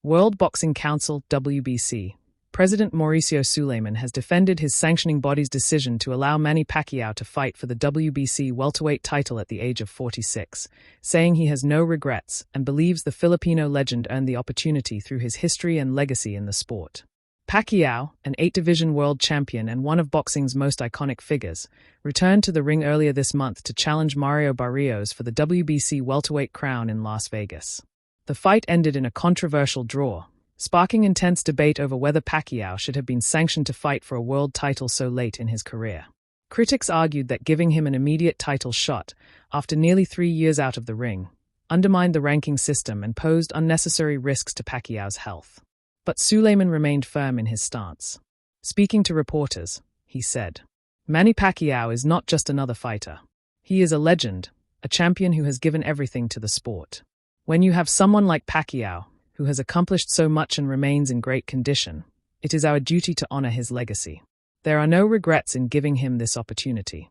World Boxing Council (WBC) President Mauricio Sulaiman has defended his sanctioning body's decision to allow Manny Pacquiao to fight for the WBC welterweight title at the age of 46, saying he has no regrets and believes the Filipino legend earned the opportunity through his history and legacy in the sport. Pacquiao, an 8-division world champion and one of boxing's most iconic figures, returned to the ring earlier this month to challenge Mario Barrios for the WBC welterweight crown in Las Vegas. The fight ended in a controversial draw, sparking intense debate over whether Pacquiao should have been sanctioned to fight for a world title so late in his career. Critics argued that giving him an immediate title shot, after nearly 3 years out of the ring, undermined the ranking system and posed unnecessary risks to Pacquiao's health. But Sulaiman remained firm in his stance. Speaking to reporters, he said, "Manny Pacquiao is not just another fighter. He is a legend, a champion who has given everything to the sport. When you have someone like Pacquiao, who has accomplished so much and remains in great condition, it is our duty to honor his legacy. There are no regrets in giving him this opportunity."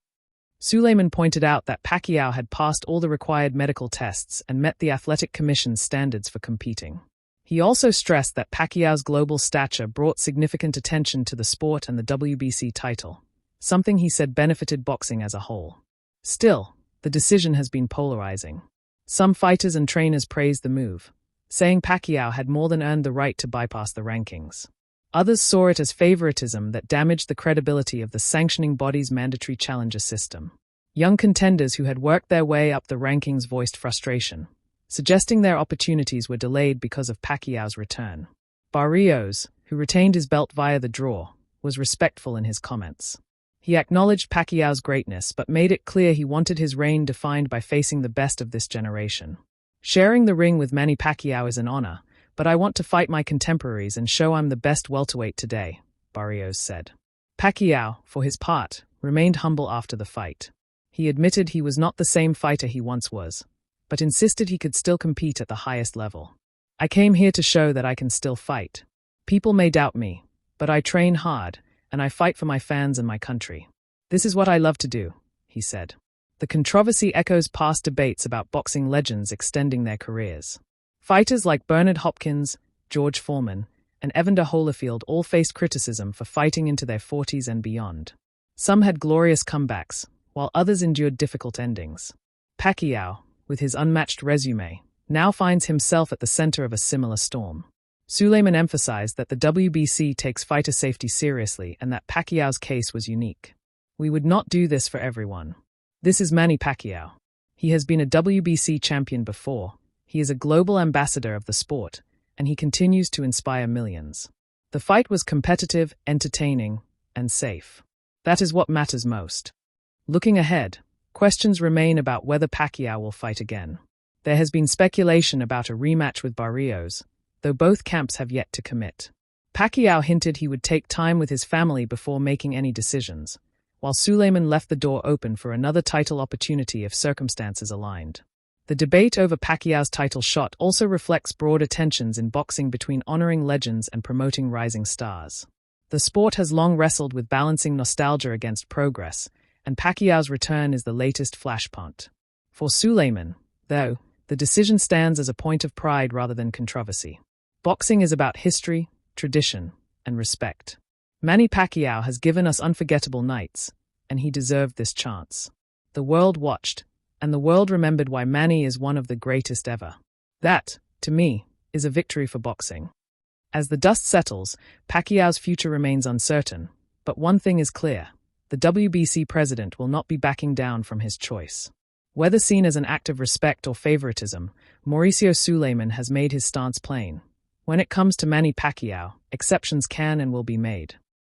Sulaiman pointed out that Pacquiao had passed all the required medical tests and met the Athletic Commission's standards for competing. He also stressed that Pacquiao's global stature brought significant attention to the sport and the WBC title, something he said benefited boxing as a whole. Still, the decision has been polarizing. Some fighters and trainers praised the move, saying Pacquiao had more than earned the right to bypass the rankings. Others saw it as favoritism that damaged the credibility of the sanctioning body's mandatory challenger system. Young contenders who had worked their way up the rankings voiced frustration, suggesting their opportunities were delayed because of Pacquiao's return. Barrios, who retained his belt via the draw, was respectful in his comments. He acknowledged Pacquiao's greatness but made it clear he wanted his reign defined by facing the best of this generation. "Sharing the ring with Manny Pacquiao is an honor, but I want to fight my contemporaries and show I'm the best welterweight today," Barrios said. Pacquiao, for his part, remained humble after the fight. He admitted he was not the same fighter he once was, but insisted he could still compete at the highest level. "I came here to show that I can still fight. People may doubt me, but I train hard, and I fight for my fans and my country. This is what I love to do," he said. The controversy echoes past debates about boxing legends extending their careers. Fighters like Bernard Hopkins, George Foreman, and Evander Holyfield all faced criticism for fighting into their 40s and beyond. Some had glorious comebacks, while others endured difficult endings. Pacquiao, with his unmatched resume, now finds himself at the center of a similar storm. Sulaiman emphasized that the WBC takes fighter safety seriously and that Pacquiao's case was unique. "We would not do this for everyone. This is Manny Pacquiao. He has been a WBC champion before, he is a global ambassador of the sport, and he continues to inspire millions. The fight was competitive, entertaining, and safe. That is what matters most." Looking ahead, questions remain about whether Pacquiao will fight again. There has been speculation about a rematch with Barrios, though both camps have yet to commit. Pacquiao hinted he would take time with his family before making any decisions, while Sulaiman left the door open for another title opportunity if circumstances aligned. The debate over Pacquiao's title shot also reflects broader tensions in boxing between honoring legends and promoting rising stars. The sport has long wrestled with balancing nostalgia against progress, and Pacquiao's return is the latest flashpoint. For Sulaiman, though, the decision stands as a point of pride rather than controversy. Boxing is about history, tradition, and respect. Manny Pacquiao has given us unforgettable nights, and he deserved this chance. The world watched, and the world remembered why Manny is one of the greatest ever. That, to me, is a victory for boxing. As the dust settles, Pacquiao's future remains uncertain, but one thing is clear: the WBC president will not be backing down from his choice. Whether seen as an act of respect or favoritism, Mauricio Sulaiman has made his stance plain. When it comes to Manny Pacquiao, exceptions can and will be made.